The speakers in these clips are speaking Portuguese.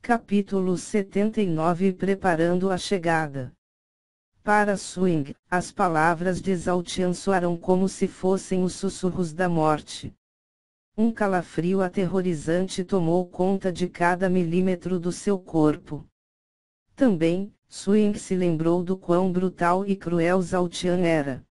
Capítulo 79 Preparando a chegada. Para Swing, as palavras de Zhaotian soaram como se fossem os sussurros da morte. Um calafrio aterrorizante tomou conta de cada milímetro do seu corpo. Também, Swing se lembrou do quão brutal e cruel Zhaotian era.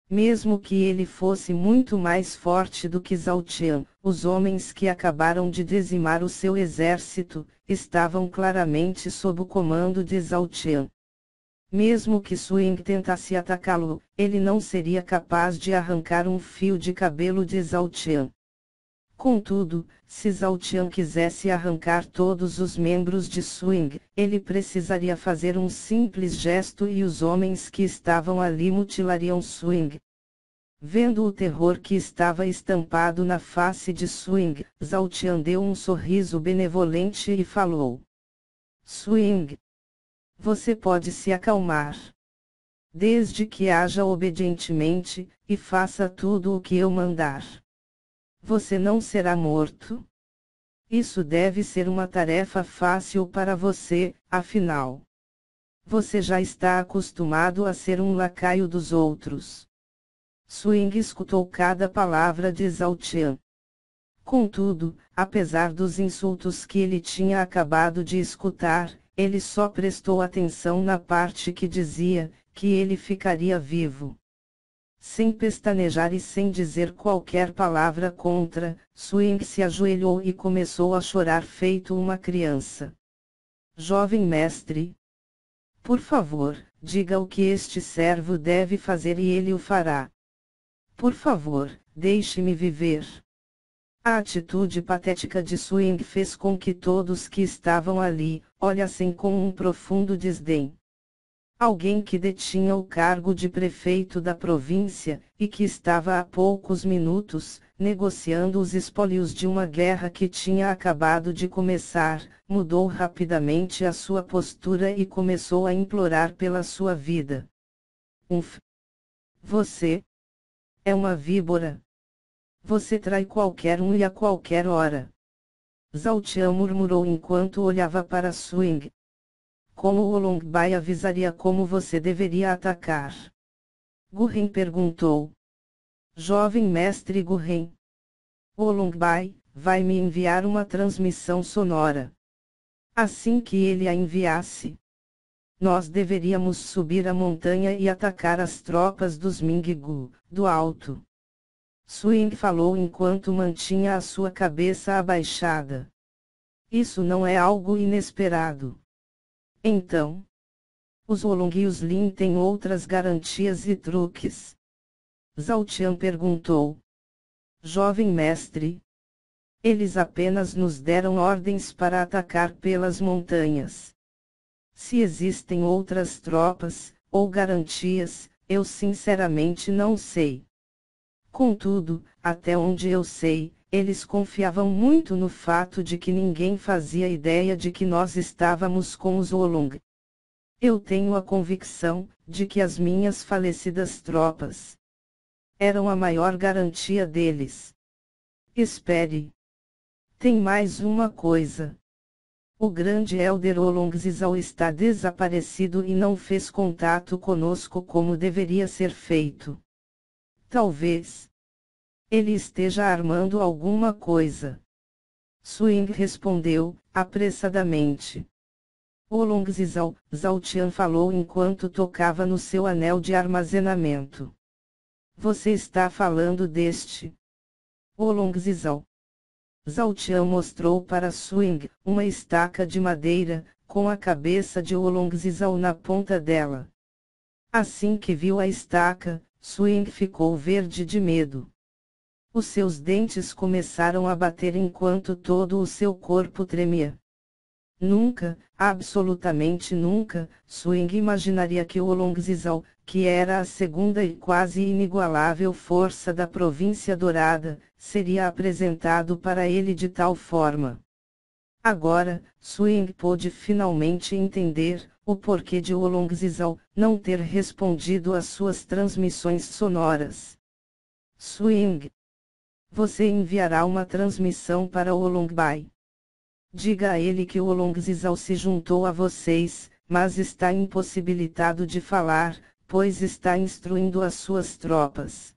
Mesmo que ele fosse muito mais forte do que Zhaotian, os homens que acabaram de dizimar o seu exército, estavam claramente sob o comando de Zhaotian. Mesmo que Swing tentasse atacá-lo, ele não seria capaz de arrancar um fio de cabelo de Zhaotian. Contudo, se Zhaotian quisesse arrancar todos os membros de Swing, ele precisaria fazer um simples gesto e os homens que estavam ali mutilariam Swing. Vendo o terror que estava estampado na face de Swing, Zhaotian deu um sorriso benevolente e falou: Swing, você pode se acalmar. Desde que haja obedientemente, e faça tudo o que eu mandar. Você não será morto. Isso deve ser uma tarefa fácil para você, afinal. Você já está acostumado a ser um lacaio dos outros. Swing escutou cada palavra de Zhaotian. Contudo, apesar dos insultos que ele tinha acabado de escutar, ele só prestou atenção na parte que dizia que ele ficaria vivo. Sem pestanejar e sem dizer qualquer palavra contra, Swing se ajoelhou e começou a chorar feito uma criança. Jovem mestre, por favor, diga o que este servo deve fazer e ele o fará. Por favor, deixe-me viver. A atitude patética de Swing fez com que todos que estavam ali olhassem com um profundo desdém. Alguém que detinha o cargo de prefeito da província, e que estava há poucos minutos, negociando os espólios de uma guerra que tinha acabado de começar, mudou rapidamente a sua postura e começou a implorar pela sua vida. Você é uma víbora. Você trai qualquer um e a qualquer hora. Zhaotian murmurou enquanto olhava para Swing. Como o Olongbai avisaria como você deveria atacar? Gurren perguntou. Jovem mestre Gurren. Olongbai vai me enviar uma transmissão sonora. Assim que ele a enviasse, nós deveríamos subir a montanha e atacar as tropas dos Minggu, do alto. Swing falou enquanto mantinha a sua cabeça abaixada. Isso não é algo inesperado. Então, os Olong e os Lin têm outras garantias e truques? Zhaotian perguntou. Jovem mestre. Eles apenas nos deram ordens para atacar pelas montanhas. Se existem outras tropas, ou garantias, eu sinceramente não sei. Contudo, até onde eu sei, eles confiavam muito no fato de que ninguém fazia ideia de que nós estávamos com os Olong. Eu tenho a convicção de que as minhas falecidas tropas eram a maior garantia deles. Espere. Tem mais uma coisa. O grande Elder Olong Zizal está desaparecido e não fez contato conosco como deveria ser feito. Talvez ele esteja armando alguma coisa. Swing respondeu, apressadamente. Olong Zizal, Zhaotian falou enquanto tocava no seu anel de armazenamento. Você está falando deste Olong Zizal. Zhaotian mostrou para Swing uma estaca de madeira, com a cabeça de Olong Zizal na ponta dela. Assim que viu a estaca, Swing ficou verde de medo. Os seus dentes começaram a bater enquanto todo o seu corpo tremia. Nunca, absolutamente nunca, Swing imaginaria que o Olong Zizal, que era a segunda e quase inigualável força da província dourada, seria apresentado para ele de tal forma. Agora, Swing pôde finalmente entender o porquê de Olong Zizal não ter respondido às suas transmissões sonoras. Swing, você enviará uma transmissão para Olongbai. Diga a ele que o Olongzizal se juntou a vocês, mas está impossibilitado de falar, pois está instruindo as suas tropas.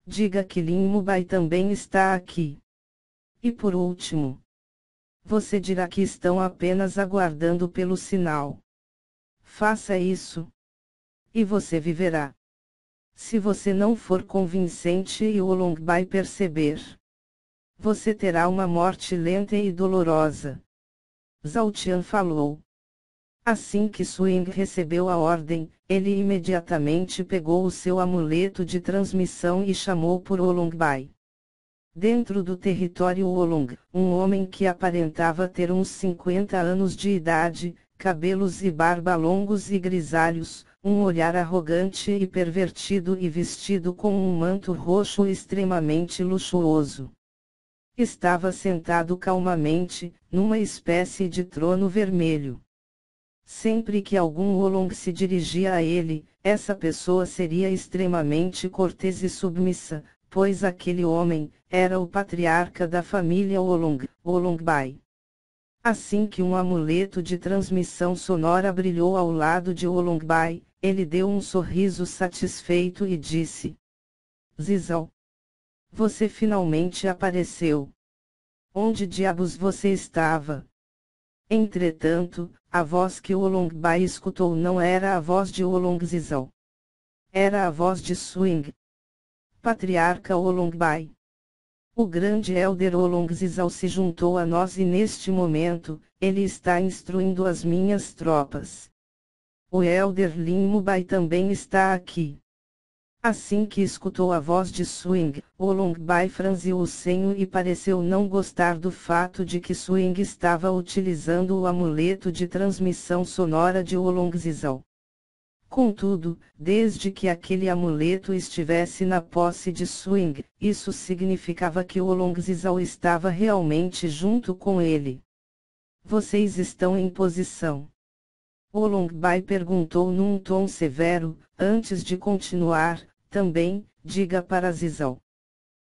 Diga que Lin Mubai também está aqui. E por último, você dirá que estão apenas aguardando pelo sinal. Faça isso. E você viverá. Se você não for convincente e o Olongbai perceber, você terá uma morte lenta e dolorosa. Zhao Tian falou. Assim que Swing recebeu a ordem, ele imediatamente pegou o seu amuleto de transmissão e chamou por Olongbai. Dentro do território Olong, um homem que aparentava ter uns 50 anos de idade, cabelos e barba longos e grisalhos, um olhar arrogante e pervertido e vestido com um manto roxo extremamente luxuoso. Estava sentado calmamente, numa espécie de trono vermelho. Sempre que algum Olong se dirigia a ele, essa pessoa seria extremamente cortês e submissa, pois aquele homem era o patriarca da família Olong, Olongbai. Assim que um amuleto de transmissão sonora brilhou ao lado de Olongbai, ele deu um sorriso satisfeito e disse: Zizal, você finalmente apareceu. Onde diabos você estava? Entretanto, a voz que Olongbai escutou não era a voz de Olongzizal. Era a voz de Swing, patriarca Olongbai. O grande Elder Olongzizal se juntou a nós e neste momento, ele está instruindo as minhas tropas. O Elder Lin Mubai também está aqui. Assim que escutou a voz de Swing, Olongbai franziu o senho e pareceu não gostar do fato de que Swing estava utilizando o amuleto de transmissão sonora de Olongzizal. Contudo, desde que aquele amuleto estivesse na posse de Swing, isso significava que Olongzizal estava realmente junto com ele. Vocês estão em posição? Olongbai perguntou num tom severo, antes de continuar. Também, diga para Zizal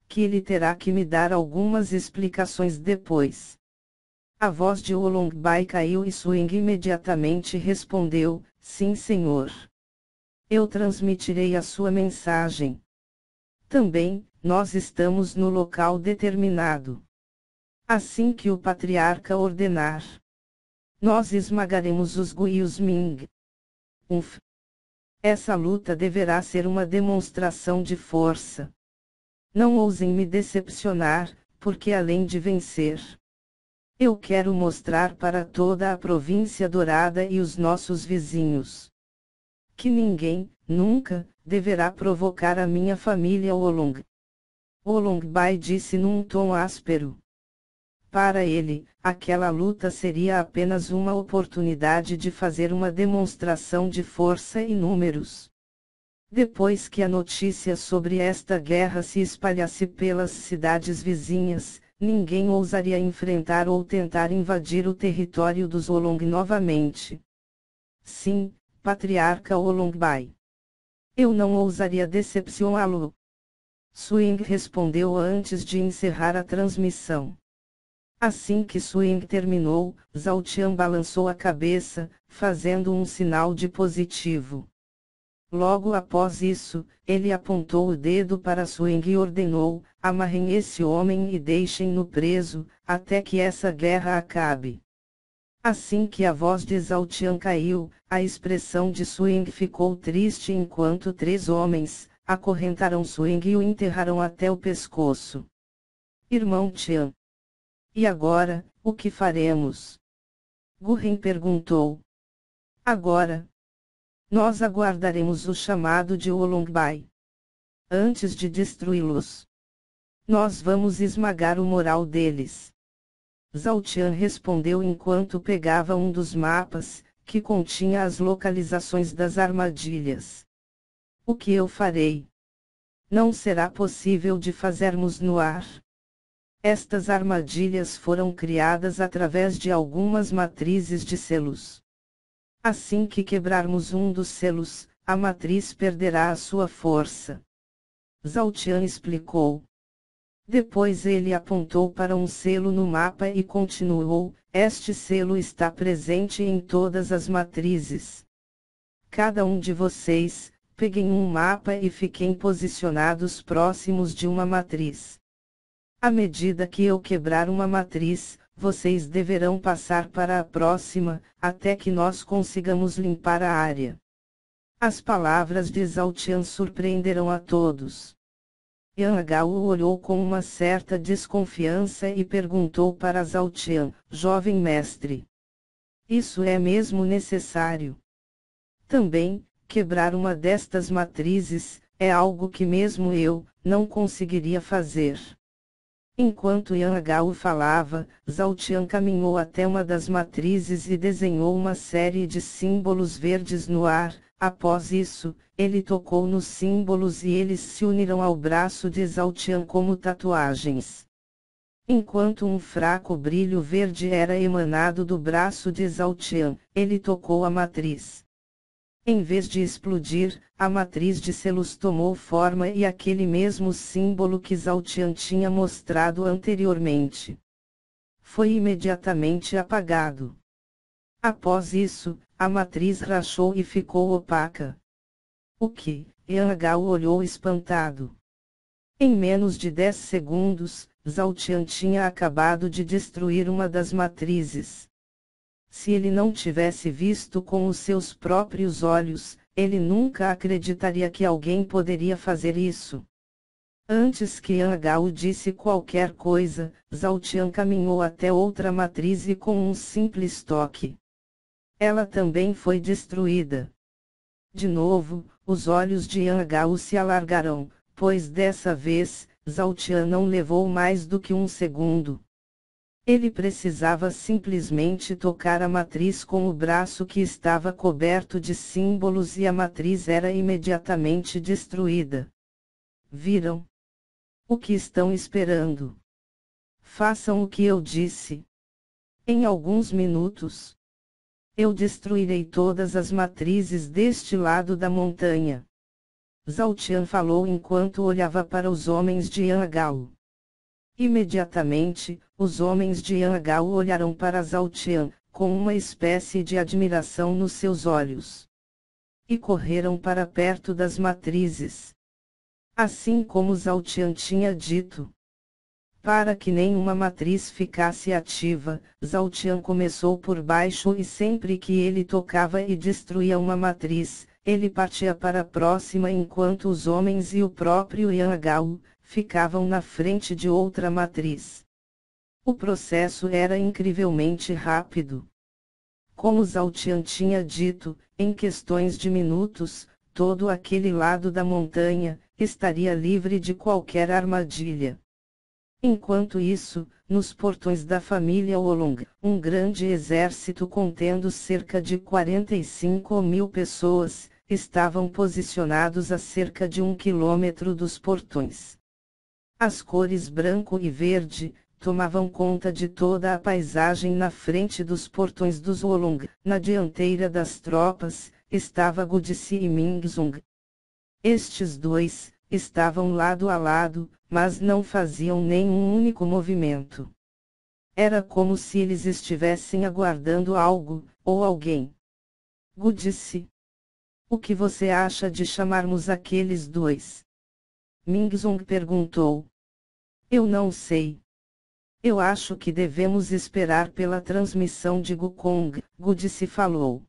que ele terá que me dar algumas explicações depois. A voz de Olongbai caiu e Swing imediatamente respondeu: sim, senhor. Eu transmitirei a sua mensagem. Também, nós estamos no local determinado. Assim que o patriarca ordenar, nós esmagaremos os Gu e os Ming. Essa luta deverá ser uma demonstração de força. Não ousem me decepcionar, porque além de vencer, eu quero mostrar para toda a província dourada e os nossos vizinhos que ninguém, nunca, deverá provocar a minha família Olong. Olongbai disse num tom áspero. Para ele, aquela luta seria apenas uma oportunidade de fazer uma demonstração de força e números. Depois que a notícia sobre esta guerra se espalhasse pelas cidades vizinhas, ninguém ousaria enfrentar ou tentar invadir o território dos Olong novamente. Sim, patriarca Olongbai. Eu não ousaria decepcioná-lo. Swing respondeu antes de encerrar a transmissão. Assim que Swing terminou, Zhao Tian balançou a cabeça, fazendo um sinal de positivo. Logo após isso, ele apontou o dedo para Swing e ordenou: amarrem esse homem e deixem-no preso, até que essa guerra acabe. Assim que a voz de Zhao Tian caiu, a expressão de Swing ficou triste enquanto 3 homens acorrentaram Swing e o enterraram até o pescoço. Irmão Tian. E agora, o que faremos? Gurren perguntou. Agora, nós aguardaremos o chamado de Olongbai. Antes de destruí-los, nós vamos esmagar o moral deles. Zhao Tian respondeu enquanto pegava um dos mapas, que continha as localizações das armadilhas. O que eu farei? Não será possível de fazermos no ar. Estas armadilhas foram criadas através de algumas matrizes de selos. Assim que quebrarmos um dos selos, a matriz perderá a sua força. Zhao Tian explicou. Depois ele apontou para um selo no mapa e continuou: este selo está presente em todas as matrizes. Cada um de vocês, peguem um mapa e fiquem posicionados próximos de uma matriz. À medida que eu quebrar uma matriz, vocês deverão passar para a próxima, até que nós consigamos limpar a área. As palavras de Zhao Qian surpreenderam a todos. Yang Gao olhou com uma certa desconfiança e perguntou para Zhao Qian: jovem mestre, isso é mesmo necessário? Também, quebrar uma destas matrizes, é algo que mesmo eu, não conseguiria fazer. Enquanto Yang Gao falava, Zhao Qian caminhou até uma das matrizes e desenhou uma série de símbolos verdes no ar. Após isso, ele tocou nos símbolos e eles se uniram ao braço de Zhao Qian como tatuagens. Enquanto um fraco brilho verde era emanado do braço de Zhao Qian, ele tocou a matriz. Em vez de explodir, a matriz de selos tomou forma e aquele mesmo símbolo que Zhao Qian tinha mostrado anteriormente foi imediatamente apagado. Após isso, a matriz rachou e ficou opaca. O que? Yang Gao olhou espantado. Em menos de 10 segundos, Zhao Qian tinha acabado de destruir uma das matrizes. Se ele não tivesse visto com os seus próprios olhos, ele nunca acreditaria que alguém poderia fazer isso. Antes que Yang Gao disse qualquer coisa, Zhao Qian caminhou até outra matriz e com um simples toque, ela também foi destruída. De novo, os olhos de Yang Gao se alargaram, pois dessa vez, Zhao Qian não levou mais do que um segundo. Ele precisava simplesmente tocar a matriz com o braço que estava coberto de símbolos e a matriz era imediatamente destruída. Viram? O que estão esperando? Façam o que eu disse. Em alguns minutos, eu destruirei todas as matrizes deste lado da montanha. Zhao Qian falou enquanto olhava para os homens de Yang Gao. Imediatamente, os homens de Yang Gao olharam para Zhao Qian, com uma espécie de admiração nos seus olhos. E correram para perto das matrizes. Assim como Zhao Qian tinha dito. Para que nenhuma matriz ficasse ativa, Zhao Qian começou por baixo e sempre que ele tocava e destruía uma matriz, ele partia para a próxima enquanto os homens e o próprio Yang Gao ficavam na frente de outra matriz. O processo era incrivelmente rápido. Como Zhao Qian tinha dito, em questões de minutos, todo aquele lado da montanha estaria livre de qualquer armadilha. Enquanto isso, nos portões da família Wolong, um grande exército contendo cerca de 45.000 pessoas, estavam posicionados a cerca de 1 quilômetro dos portões. As cores branco e verde tomavam conta de toda a paisagem na frente dos portões dos Wolong. Na dianteira das tropas, estava Gudici e Mingzong. Estes dois estavam lado a lado, mas não faziam nenhum único movimento. Era como se eles estivessem aguardando algo, ou alguém. Gudici, o que você acha de chamarmos aqueles dois? Mingzong perguntou. Eu não sei. Eu acho que devemos esperar pela transmissão de Gukong, Gudici falou.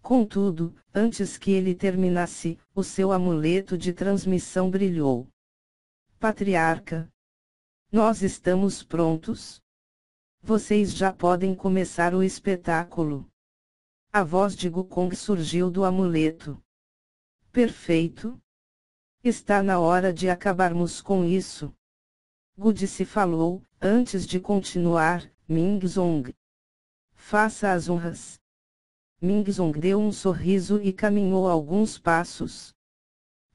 Contudo, antes que ele terminasse, o seu amuleto de transmissão brilhou. Patriarca, nós estamos prontos. Vocês já podem começar o espetáculo. A voz de Gukong surgiu do amuleto. Perfeito. Está na hora de acabarmos com isso. Gudici falou, antes de continuar, Mingzong. Faça as honras. Mingzong deu um sorriso e caminhou alguns passos.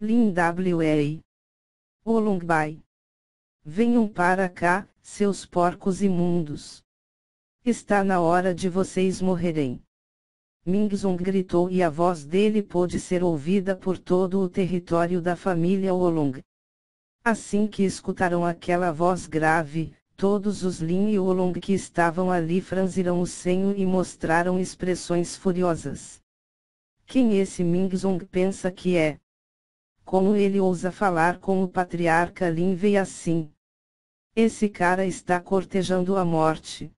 Lin Wei. Olongbai. Venham para cá, seus porcos imundos. Está na hora de vocês morrerem. Mingzong gritou e a voz dele pôde ser ouvida por todo o território da família Wolong. Assim que escutaram aquela voz grave, todos os Lin e Olong que estavam ali franziram o senho e mostraram expressões furiosas. Quem esse Mingzong pensa que é? Como ele ousa falar com o patriarca Lin Wei assim? Esse cara está cortejando a morte.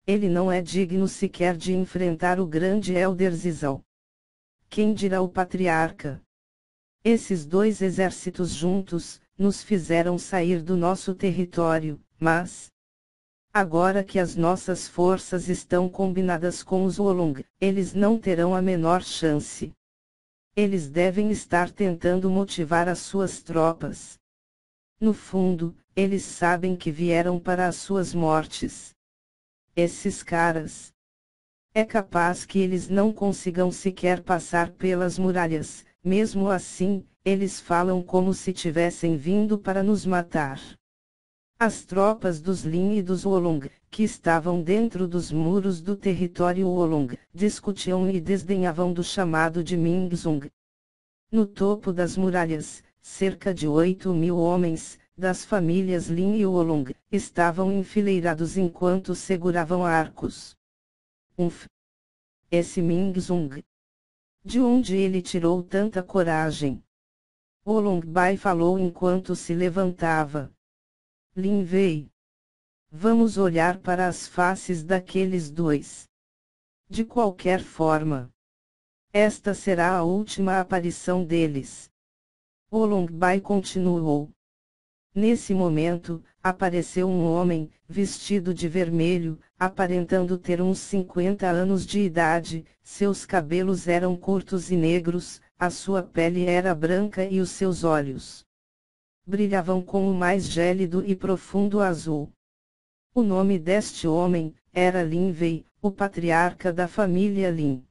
Ele não é digno sequer de enfrentar o grande Elder Zizal. Quem dirá o patriarca? Esses dois exércitos juntos, nos fizeram sair do nosso território, mas... agora que as nossas forças estão combinadas com os Wolong, eles não terão a menor chance. Eles devem estar tentando motivar as suas tropas. No fundo, eles sabem que vieram para as suas mortes. Esses caras... é capaz que eles não consigam sequer passar pelas muralhas, mesmo assim, eles falam como se tivessem vindo para nos matar. As tropas dos Lin e dos Wolong, que estavam dentro dos muros do território Wolong, discutiam e desdenhavam do chamado de Mingzong. No topo das muralhas, cerca de 8.000 homens, das famílias Lin e Wolong, estavam enfileirados enquanto seguravam arcos. Esse Mingzong. De onde ele tirou tanta coragem? Olong Bai falou enquanto se levantava. Lin Wei. Vamos olhar para as faces daqueles dois. De qualquer forma, esta será a última aparição deles. Olong Bai continuou. Nesse momento, apareceu um homem, vestido de vermelho, aparentando ter uns 50 anos de idade, seus cabelos eram curtos e negros, a sua pele era branca e os seus olhos brilhavam com o mais gélido e profundo azul. O nome deste homem era Lin Wei, o patriarca da família Lin.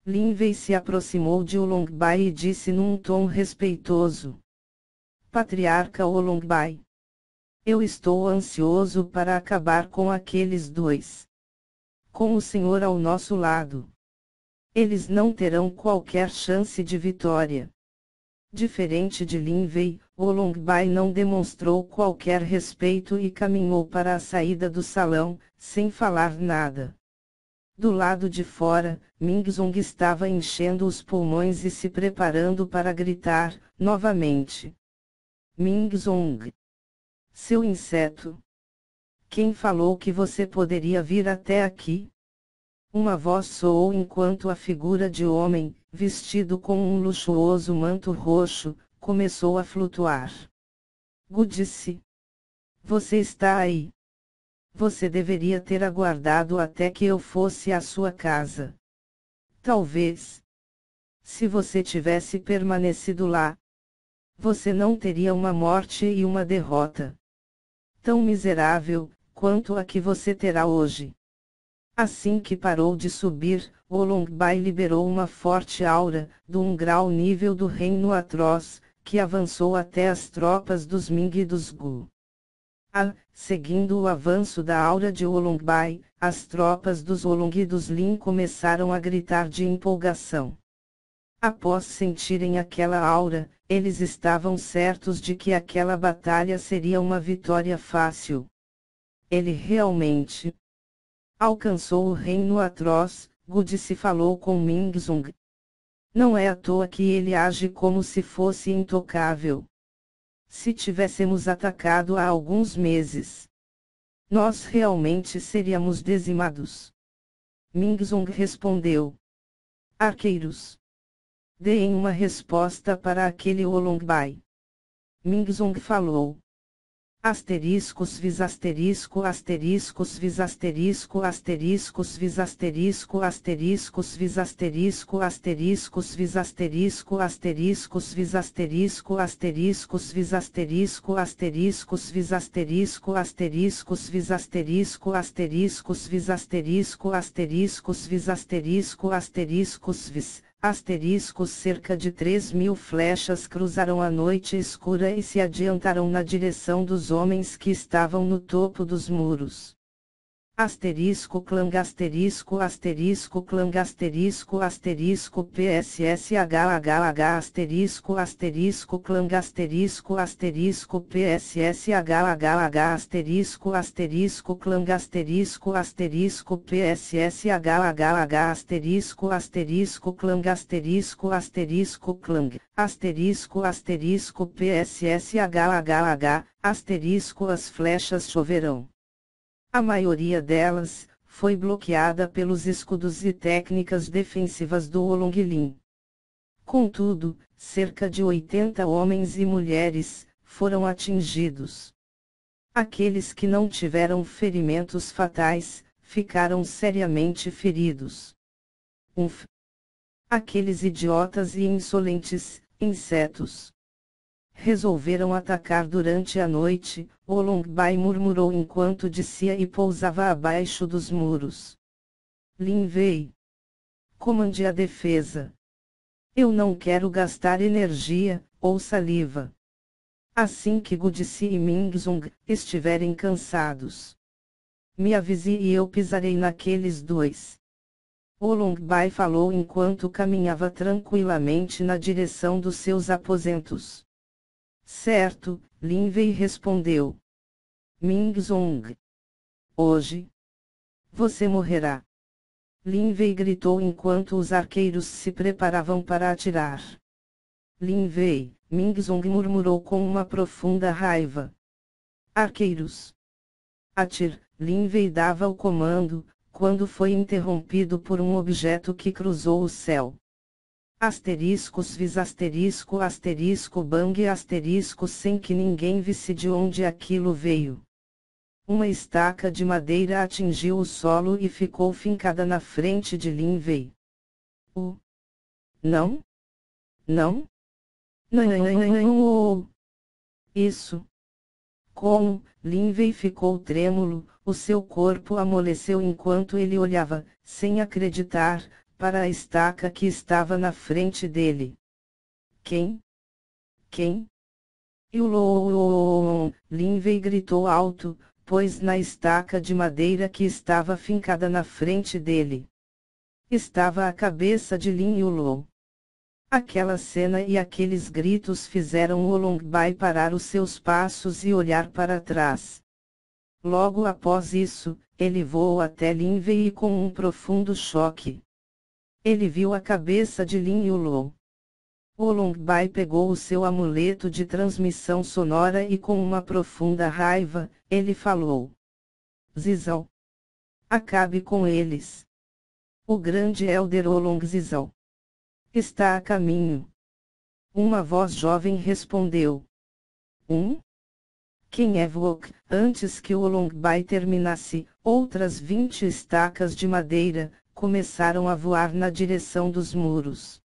Lin Wei se aproximou de Olong Bai e disse num tom respeitoso: Patriarca Olong Bai. Eu estou ansioso para acabar com aqueles dois. Com o senhor ao nosso lado, eles não terão qualquer chance de vitória. Diferente de Lin Wei, Olong Bai não demonstrou qualquer respeito e caminhou para a saída do salão, sem falar nada. Do lado de fora, Mingzong estava enchendo os pulmões e se preparando para gritar, novamente. Mingzong. Seu inseto. Quem falou que você poderia vir até aqui? Uma voz soou enquanto a figura de homem, vestido com um luxuoso manto roxo, começou a flutuar. Gu disse. Você está aí. Você deveria ter aguardado até que eu fosse à sua casa. Talvez. Se você tivesse permanecido lá, você não teria uma morte e uma derrota tão miserável quanto a que você terá hoje. Assim que parou de subir, Olong Bai liberou uma forte aura, de um grau nível do reino atroz, que avançou até as tropas dos Ming e dos Gu. Seguindo o avanço da aura de Olong Bai, as tropas dos Olong e dos Lin começaram a gritar de empolgação. Após sentirem aquela aura, eles estavam certos de que aquela batalha seria uma vitória fácil. Ele realmente alcançou o reino atroz, Gu disse falou com Mingzong. Não é à toa que ele age como se fosse intocável. Se tivéssemos atacado há alguns meses, nós realmente seríamos dizimados. Mingzong respondeu. Arqueiros. Deem uma resposta para aquele Olong Bai. Mingzong falou. Asteriscos vis asterisco asteriscos vis asterisco asteriscos vis asterisco asteriscos vis asterisco asteriscos vis asterisco asteriscos vis asterisco asteriscos vis asterisco asteriscos vis asterisco asteriscos vis asterisco asteriscos vis asterisco asteriscos vis asterisco asteriscos vis asteriscos cerca de 3.000 flechas cruzaram a noite escura e se adiantaram na direção dos homens que estavam no topo dos muros. Asterisco clang asterisco asterisco clang asterisco asterisco PSSHHH asterisco asterisco clang asterisco asterisco PSSHHH asterisco asterisco clang asterisco asterisco PSSHHH asterisco asterisco clang asterisco asterisco clang asterisco asterisco PSSHHH asterisco as flechas choverão. A maioria delas foi bloqueada pelos escudos e técnicas defensivas do Olonglin. Contudo, cerca de 80 homens e mulheres foram atingidos. Aqueles que não tiveram ferimentos fatais ficaram seriamente feridos. Aqueles idiotas e insolentes insetos resolveram atacar durante a noite, Olongbai murmurou enquanto descia e pousava abaixo dos muros. Lin Wei. Comande a defesa. Eu não quero gastar energia, ou saliva. Assim que Gudici e Mingzong estiverem cansados, me avise e eu pisarei naqueles dois. Olongbai falou enquanto caminhava tranquilamente na direção dos seus aposentos. Certo, Lin Wei respondeu. Mingzong. Hoje você morrerá. Lin Wei gritou enquanto os arqueiros se preparavam para atirar. Lin Wei, Mingzong murmurou com uma profunda raiva. Arqueiros. Atire, Lin Wei dava o comando, quando foi interrompido por um objeto que cruzou o céu. Asteriscos vis asterisco asterisco bang asterisco sem que ninguém visse de onde aquilo veio. Uma estaca de madeira atingiu o solo e ficou fincada na frente de Lin Wei. Não? Não? Não. Isso. Como, Lin Wei ficou trêmulo, o seu corpo amoleceu enquanto ele olhava, sem acreditar, para a estaca que estava na frente dele. Quem? Quem? Lin Wei gritou alto, pois na estaca de madeira que estava fincada na frente dele estava a cabeça de Lin Yulou. Aquela cena e aqueles gritos fizeram Olongbai parar os seus passos e olhar para trás. Logo após isso, ele voou até Lin Wei e com um profundo choque, ele viu a cabeça de Lin Yulou. Olongbai pegou o seu amuleto de transmissão sonora e com uma profunda raiva, ele falou. Zizal. Acabe com eles. O grande Elder Olong Zizal está a caminho. Uma voz jovem respondeu. Quem é Vok? Antes que Olongbai terminasse, outras 20 estacas de madeira começaram a voar na direção dos muros.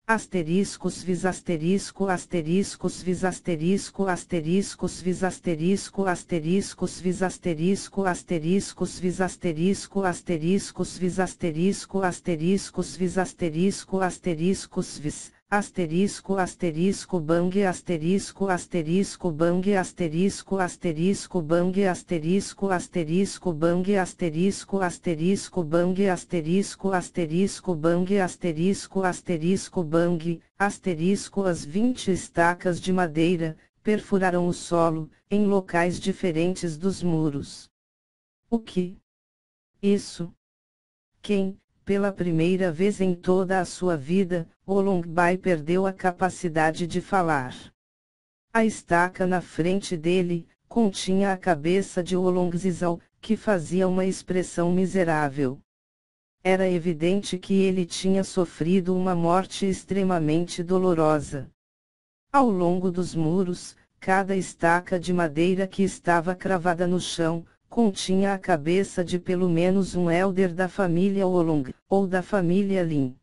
Asteriscos vis asterisco asteriscos vis asterisco asteriscos vis asterisco asteriscos vis asterisco asteriscos vis asterisco asteriscos vis asterisco asteriscos vis asterisco asteriscos vis asterisco asterisco bang asterisco asterisco bang asterisco asterisco bang asterisco asterisco bang asterisco asterisco bang asterisco asterisco bang asterisco asterisco bang asterisco as 20 estacas de madeira perfuraram o solo em locais diferentes dos muros. O que? Isso? Quem? Pela primeira vez em toda a sua vida, Olongbai perdeu a capacidade de falar. A estaca na frente dele continha a cabeça de Olong Zizal, que fazia uma expressão miserável. Era evidente que ele tinha sofrido uma morte extremamente dolorosa. Ao longo dos muros, cada estaca de madeira que estava cravada no chão, continha a cabeça de pelo menos um elder da família Olong, ou da família Lin.